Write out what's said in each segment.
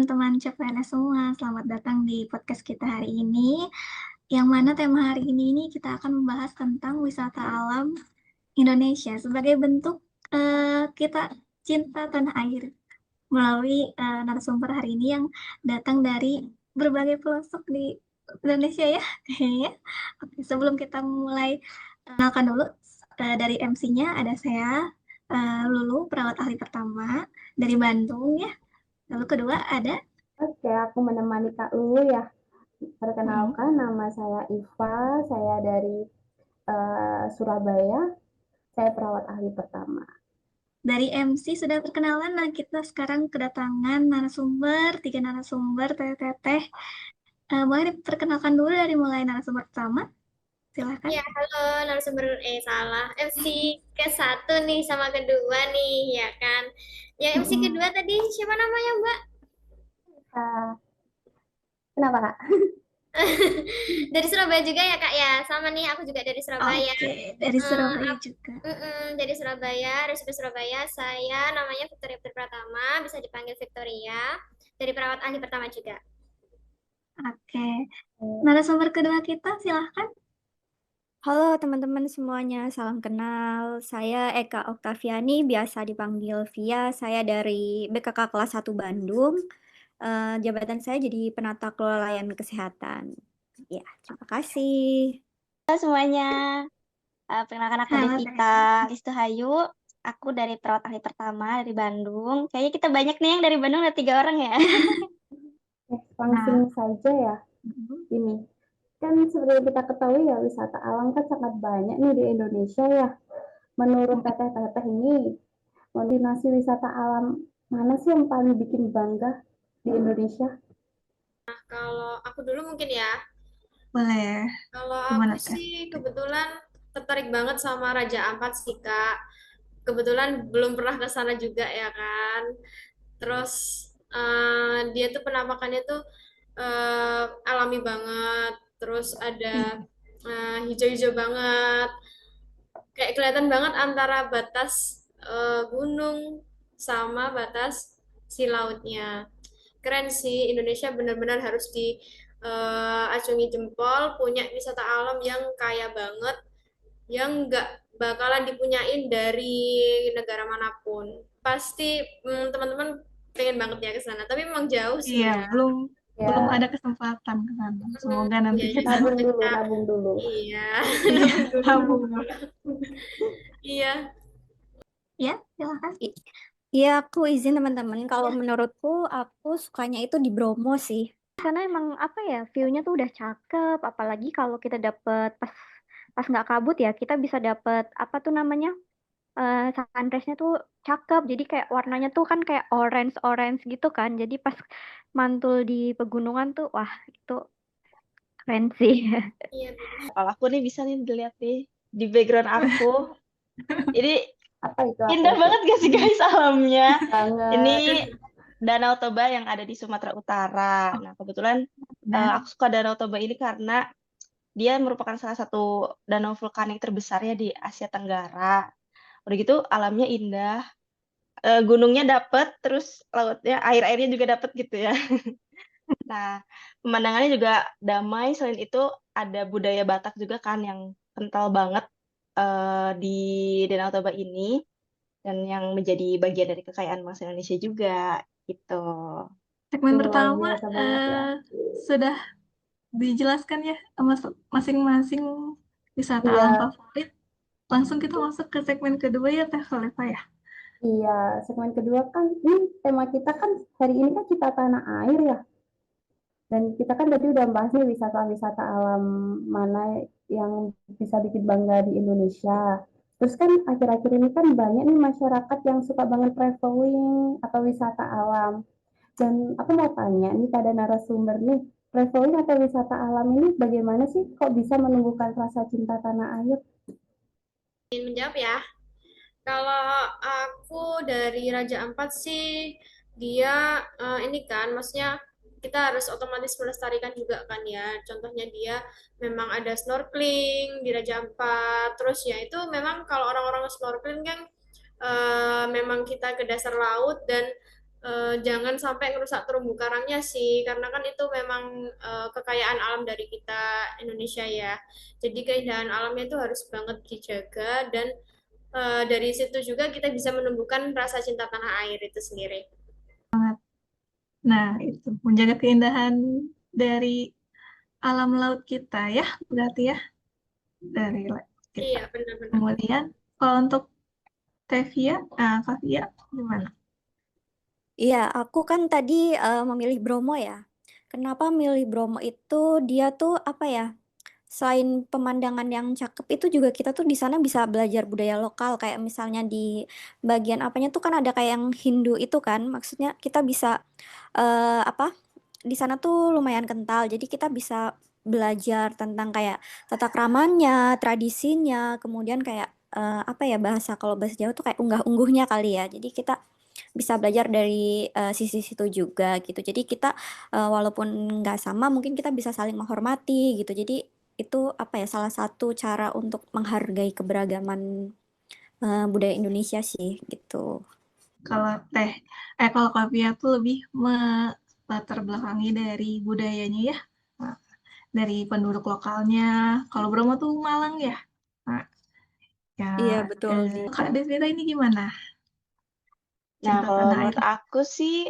teman-teman CPNS semua, selamat datang di podcast kita hari ini. Yang mana tema hari ini kita akan membahas tentang wisata alam Indonesia sebagai bentuk kita cinta tanah air melalui narasumber hari ini yang datang dari berbagai pelosok di Indonesia ya. Kayaknya. Oke, sebelum kita mulai kenalkan dulu dari MC-nya ada saya Lulu, perawat ahli pertama dari Bandung ya. Lalu kedua ada Oke, aku menemani Kak Lulu ya. Perkenalkan, nama saya Iva, saya dari Surabaya, saya perawat ahli pertama. dari MC sudah perkenalan. Nah, kita sekarang kedatangan narasumber, tiga narasumber, teteh. Boleh diperkenalkan dulu dari mulai narasumber pertama? Silahkan. Ya, halo narasumber, salah. MC ke satu nih sama kedua nih, ya kan? Yang MC kedua tadi siapa namanya, Mbak? Uh, Kenapa Kak? Dari Surabaya juga ya, Kak ya? Sama nih, aku juga dari Surabaya. Oke, dari Surabaya juga. Dari Surabaya, RSUP Surabaya. Saya namanya Victoria Putri Pratama, bisa dipanggil Victoria. Dari perawat ahli pertama juga. Oke, narasumber kedua kita silahkan. Halo teman-teman semuanya, salam kenal. Saya Eka Oktaviani, biasa dipanggil Via. Saya dari BKK kelas 1 Bandung. Jabatan saya jadi penata kelola layanan kesehatan. Ya, terima kasih. Halo semuanya, perkenalkan aku Halo, Devita Listuhayu. Aku dari perawat ahli pertama dari Bandung. Kayaknya kita banyak nih yang dari Bandung, ada 3 orang ya. Langsung saja ya. Ini kan seperti yang kita ketahui ya, wisata alam kan sangat banyak nih di Indonesia ya. Menurut teteh-teteh ini, destinasi wisata alam mana sih yang paling bikin bangga di Indonesia? Kalau aku dulu mungkin ya. boleh. Kalau Gimana, aku Teh? sih kebetulan tertarik banget sama Raja Ampat sih, Kak. Kebetulan belum pernah ke sana juga ya kan. Terus dia tuh penampakannya tuh alami banget. Terus ada hijau-hijau banget. Kayak kelihatan banget antara batas gunung sama batas si lautnya. Keren sih, Indonesia benar-benar harus diacungi jempol, punya wisata alam yang kaya banget, yang nggak bakalan dipunyain dari negara manapun. Pasti teman-teman pengen banget ya ke sana, tapi memang jauh sih Iya, ya. belum Ya, ada kesempatan ke sana. Semoga nanti Iya, kita nabung dulu. Iya, tabung. iya. Ya, silahkan. Iya, aku izin teman-teman. Kalau menurutku, aku sukanya itu di Bromo sih. Karena emang apa ya, view-nya tuh udah cakep. Apalagi kalau kita dapet pas nggak kabut ya, kita bisa dapet apa tuh namanya? Sunrise-nya tuh cakep. Jadi kayak warnanya tuh kan kayak orange-orange gitu kan. Jadi pas mantul di pegunungan tuh, wah itu keren sih. Iya, Kalau aku nih bisa nih dilihat nih di background aku. Ini Apa itu? indah banget gak sih guys alamnya? Banget. Ini Danau Toba yang ada di Sumatera Utara. Nah, kebetulan aku suka Danau Toba ini karena dia merupakan salah satu danau vulkanik terbesar ya di Asia Tenggara. Udah gitu alamnya indah, gunungnya dapet, terus lautnya, air-airnya juga dapet gitu ya. Nah, pemandangannya juga damai. Selain itu ada budaya Batak juga kan yang kental banget di Danau Toba ini dan yang menjadi bagian dari kekayaan bangsa Indonesia juga gitu. Segmen Luar pertama biasa banget ya. sudah dijelaskan ya masing-masing wisata Iya. alam favorit. Langsung kita masuk ke segmen kedua ya Teh Soleva ya. Iya, segmen kedua kan ini tema kita kan hari ini kan kita tanah air ya. Dan kita kan tadi udah bahas nih wisata-wisata alam mana yang bisa bikin bangga di Indonesia. Terus kan akhir-akhir ini kan banyak nih masyarakat yang suka banget traveling atau wisata alam. Dan aku mau tanya nih pada narasumber nih, traveling atau wisata alam ini bagaimana sih kok bisa menumbuhkan rasa cinta tanah air? Ingin menjawab ya. Kalau aku dari Raja Ampat sih, dia ini kan, maksudnya kita harus otomatis melestarikan juga kan ya. Contohnya dia memang ada snorkeling di Raja Ampat. Terus ya itu memang kalau orang-orang snorkeling kan memang kita ke dasar laut dan jangan sampai ngerusak terumbu karangnya sih, karena kan itu memang kekayaan alam dari kita Indonesia ya. Jadi keindahan alamnya itu harus banget dijaga dan dari situ juga kita bisa menumbuhkan rasa cinta tanah air itu sendiri. Nah, itu menjaga keindahan dari alam laut kita ya, berarti ya, dari laut kita. Iya, benar-benar. Kemudian, kalau untuk Tevia, Kak Via, gimana? Iya, aku kan tadi memilih Bromo ya. Kenapa milih Bromo itu dia tuh apa ya? Selain pemandangan yang cakep itu juga kita tuh di sana bisa belajar budaya lokal kayak misalnya di bagian apanya tuh kan ada kayak yang Hindu itu kan. Maksudnya kita bisa apa? Di sana tuh lumayan kental. Jadi kita bisa belajar tentang kayak tata kramanya, tradisinya, kemudian kayak apa ya bahasa kalau bahasa Jawa tuh kayak unggah-ungguhnya kali ya. Jadi kita bisa belajar dari sisi situ juga gitu. Jadi kita walaupun nggak sama, mungkin kita bisa saling menghormati gitu. Jadi itu apa ya salah satu cara untuk menghargai keberagaman budaya Indonesia sih gitu. Kalau kalau Kak Via tuh lebih melatar belakangi dari budayanya ya, nah, dari penduduk lokalnya. Kalau Bromo tuh Malang ya. Nah, ya, Iya betul di. Kak Desvita ini gimana? Nah, Cinta kalau tanah air. menurut aku sih,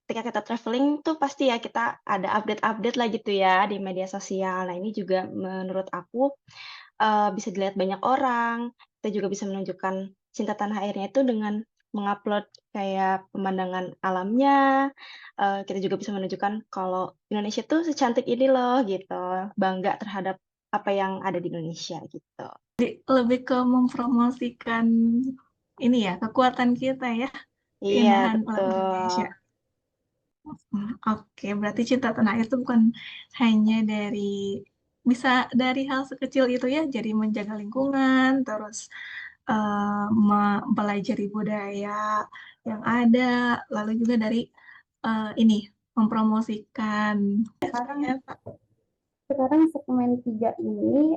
ketika kita traveling tuh pasti ya kita ada update-update lah gitu ya di media sosial. Nah, ini juga menurut aku bisa dilihat banyak orang. Kita juga bisa menunjukkan cinta tanah airnya itu dengan mengupload kayak pemandangan alamnya. Kita juga bisa menunjukkan kalau Indonesia tuh secantik ini loh gitu. Bangga terhadap apa yang ada di Indonesia gitu. Lebih ke mempromosikan ini ya, kekuatan kita ya, Iya, keindahan alam Indonesia. betul. Oke, berarti cinta tanah air itu bukan hanya bisa dari hal sekecil itu ya, jadi menjaga lingkungan, terus mempelajari budaya yang ada, lalu juga dari ini mempromosikan. Ya, Pak. Sekarang segmen 3 ini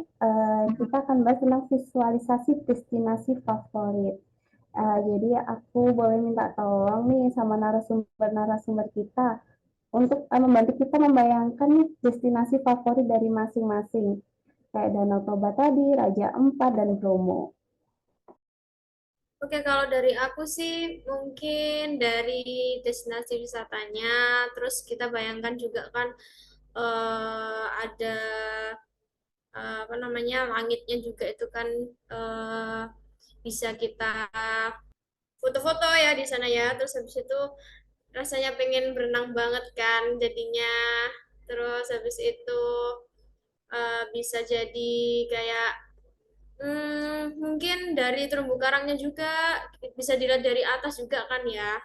kita akan bahas tentang visualisasi destinasi favorit. Jadi aku boleh minta tolong nih sama narasumber kita untuk membantu kita membayangkan nih destinasi favorit dari masing-masing. Kayak Danau Toba tadi, Raja Ampat, dan Bromo. Oke, kalau dari aku sih mungkin dari destinasi wisatanya, terus kita bayangkan juga kan ada apa namanya langitnya juga itu kan eh, bisa kita foto-foto ya di sana ya. Terus habis itu rasanya pengen berenang banget kan jadinya. Terus habis itu bisa jadi kayak mungkin dari terumbu karangnya juga bisa dilihat dari atas juga kan ya.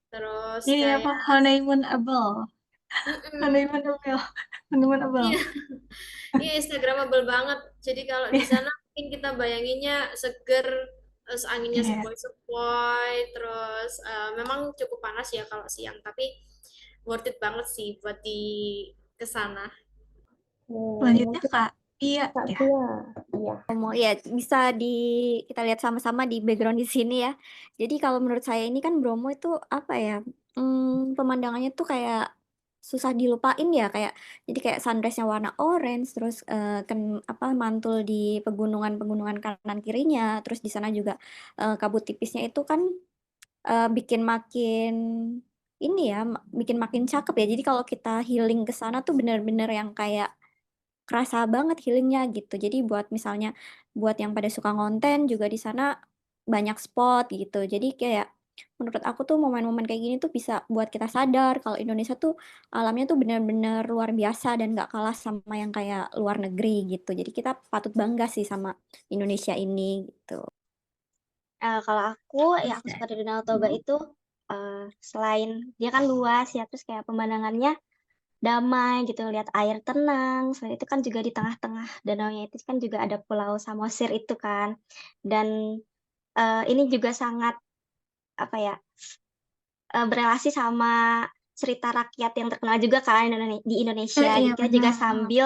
Terus Ini apa? kayak Honeymoonable. mm-mm. Honeymoonable. Honeymoonable. Iya, iya Instagramable banget. Jadi kalau di sana mungkin kita bayanginnya seger, terus anginnya Iya. sepoi-sepoi, terus memang cukup panas ya kalau siang, tapi worth it banget sih buat di kesana. Selanjutnya Mungkin Kak Iya Kak ya. Tia. Iya. Ya bisa kita lihat sama-sama di background di sini ya. Jadi kalau menurut saya ini kan Bromo itu apa ya? Pemandangannya tuh kayak susah dilupain ya kayak jadi kayak sunrise-nya warna orange terus apa mantul di pegunungan-pegunungan kanan kirinya terus di sana juga kabut tipisnya itu kan bikin makin ini ya bikin makin cakep ya. Jadi kalau kita healing ke sana tuh bener-bener yang kayak kerasa banget healingnya gitu. Jadi buat misalnya buat yang pada suka ngonten juga di sana banyak spot gitu. Jadi kayak menurut aku tuh momen-momen kayak gini tuh bisa buat kita sadar kalau Indonesia tuh alamnya tuh benar-benar luar biasa dan gak kalah sama yang kayak luar negeri gitu. Jadi kita patut bangga sih sama Indonesia ini gitu. Kalau aku yang aku suka dari Danau Toba itu selain dia kan luas ya, terus kayak pemandangannya damai gitu, lihat air tenang. Selain itu kan juga di tengah-tengah danaunya itu kan juga ada Pulau Samosir itu kan. Dan ini juga sangat apa ya berelasi sama cerita rakyat yang terkenal juga kan di Indonesia. Iya Jadi kita juga benar. sambil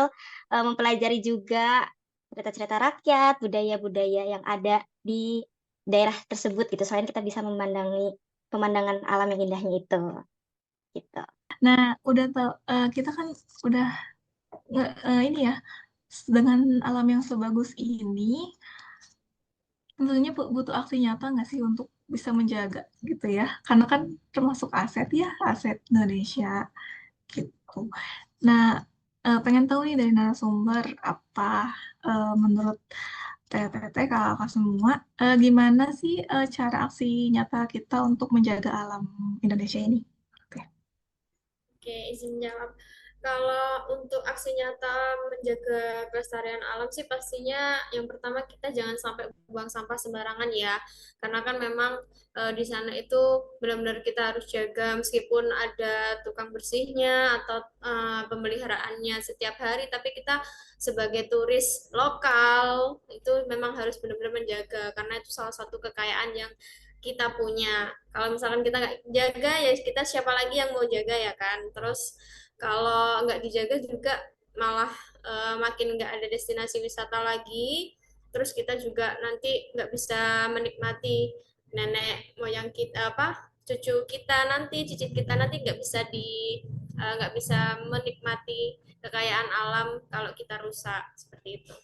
mempelajari juga cerita-cerita rakyat, budaya-budaya yang ada di daerah tersebut gitu. Selain kita bisa memandangi pemandangan alam yang indahnya itu gitu. Nah, kita kan udah ini ya, dengan alam yang sebagus ini, tentunya butuh aksi nyata nggak sih untuk bisa menjaga gitu ya? Karena kan termasuk aset ya, aset Indonesia gitu. Nah, pengen tahu nih dari narasumber apa menurut TTT kakak semua, gimana sih cara aksi nyata kita untuk menjaga alam Indonesia ini? Oke. Oke, izin jawab. Kalau untuk aksi nyata menjaga kelestarian alam sih pastinya yang pertama kita jangan sampai buang sampah sembarangan ya. Karena kan memang di sana itu benar-benar kita harus jaga meskipun ada tukang bersihnya atau pemeliharaannya setiap hari, tapi kita sebagai turis lokal itu memang harus benar-benar menjaga karena itu salah satu kekayaan yang kita punya. Kalau misalkan kita nggak jaga ya kita siapa lagi yang mau jaga ya kan. Terus kalau nggak dijaga juga malah makin nggak ada destinasi wisata lagi. Terus kita juga nanti nggak bisa menikmati nenek moyang kita apa cucu kita nanti cicit kita nanti nggak bisa menikmati kekayaan alam kalau kita rusak seperti itu.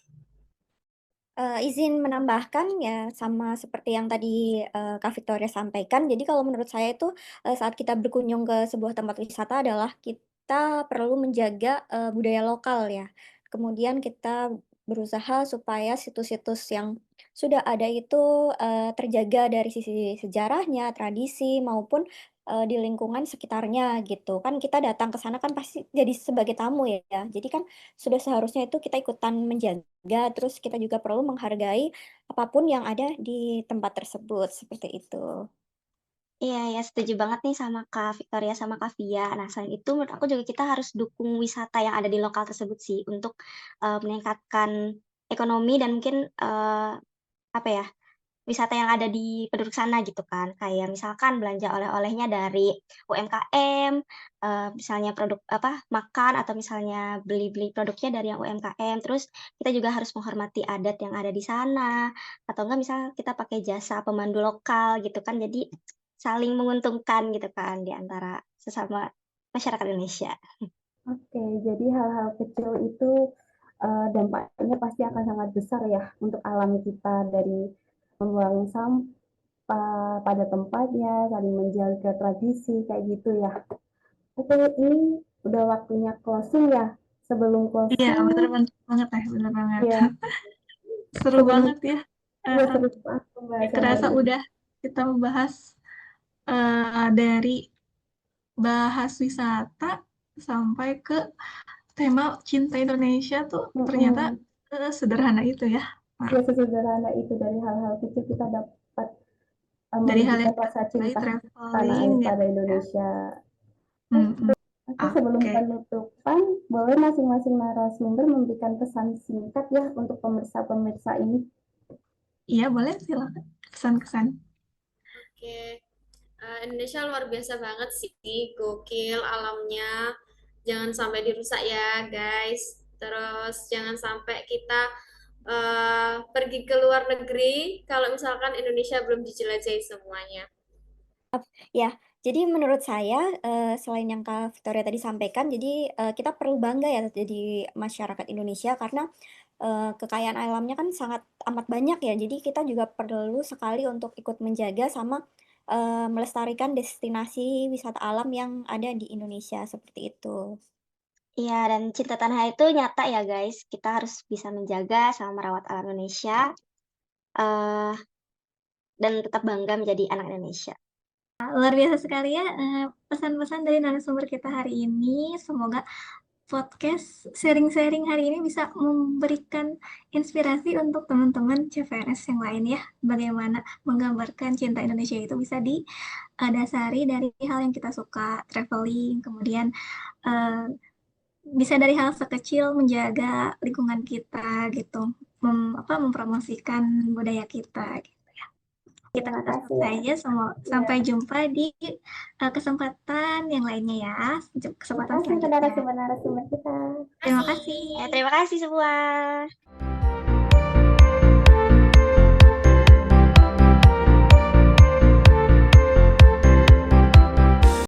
Izin menambahkan ya sama seperti yang tadi Kak Victoria sampaikan. Jadi kalau menurut saya itu saat kita berkunjung ke sebuah tempat wisata adalah kita perlu menjaga budaya lokal ya. Kemudian kita berusaha supaya situs-situs yang sudah ada itu terjaga dari sisi sejarahnya, tradisi maupun di lingkungan sekitarnya gitu. Kan kita datang ke sana kan pasti jadi sebagai tamu ya. Jadi kan sudah seharusnya itu kita ikutan menjaga, terus kita juga perlu menghargai apapun yang ada di tempat tersebut, seperti itu. Iya ya, setuju banget nih sama Kak Victoria sama Kak Via. Nah, selain itu menurut aku juga kita harus dukung wisata yang ada di lokal tersebut sih untuk meningkatkan ekonomi dan mungkin apa ya, wisata yang ada di penduduk sana gitu kan. Kayak misalkan belanja oleh-olehnya dari UMKM, misalnya produk apa, makan atau misalnya beli-beli produknya dari yang UMKM. Terus kita juga harus menghormati adat yang ada di sana, atau enggak misal kita pakai jasa pemandu lokal gitu kan. Jadi saling menguntungkan gitu kan di antara sesama masyarakat Indonesia. Oke, jadi hal-hal kecil itu dampaknya pasti akan sangat besar ya untuk alam kita, dari membuang sampah pada tempatnya, saling menjaga tradisi kayak gitu ya. Oke, ini udah waktunya closing ya. Sebelum Iya, closing, bener banget ya, bener banget. ya Seru sebelum banget ya. ya Eh, seru banget pembahasan hari Kerasa ini. udah kita membahas dari bahas wisata sampai ke tema cinta Indonesia tuh ternyata Mm-mm. sederhana itu ya. Nah, Ya sesederhana itu, dari hal-hal kecil kita dapat dari hal menunjukkan yang rasa tadi cinta tanah traveling air gitu pada ya. Indonesia. Mm-mm. Oke, sebelum Oke. penutupan, boleh masing-masing narasumber memberikan pesan singkat ya untuk pemirsa-pemirsa ini. Iya, boleh silakan. Kesan-kesan. Oke, Indonesia luar biasa banget sih, gokil alamnya. Jangan sampai dirusak ya, guys. Terus jangan sampai kita pergi ke luar negeri kalau misalkan Indonesia belum dijelajahi semuanya. Ya, jadi menurut saya selain yang Kak Victoria tadi sampaikan, jadi kita perlu bangga ya jadi masyarakat Indonesia karena kekayaan alamnya kan sangat amat banyak ya. Jadi kita juga perlu sekali untuk ikut menjaga sama melestarikan destinasi wisata alam yang ada di Indonesia seperti itu. Iya, dan cinta tanah air itu nyata ya guys. Kita harus bisa menjaga sama merawat alam Indonesia eh dan tetap bangga menjadi anak Indonesia. Luar biasa sekali ya pesan-pesan dari narasumber kita hari ini. Semoga podcast sharing-sharing hari ini bisa memberikan inspirasi untuk teman-teman CPNS yang lain ya. Bagaimana menggambarkan cinta Indonesia itu bisa didasari dari hal yang kita suka, traveling, kemudian eh, bisa dari hal sekecil menjaga lingkungan kita gitu, mempromosikan budaya kita. Gitu. Kita Terima tutup kasih ya. saja semua. Ya. Sampai jumpa di kesempatan yang lainnya ya. Terima Kesempatan kasih selanjutnya. narasumber kita. Terima kasih. Terima kasih semua.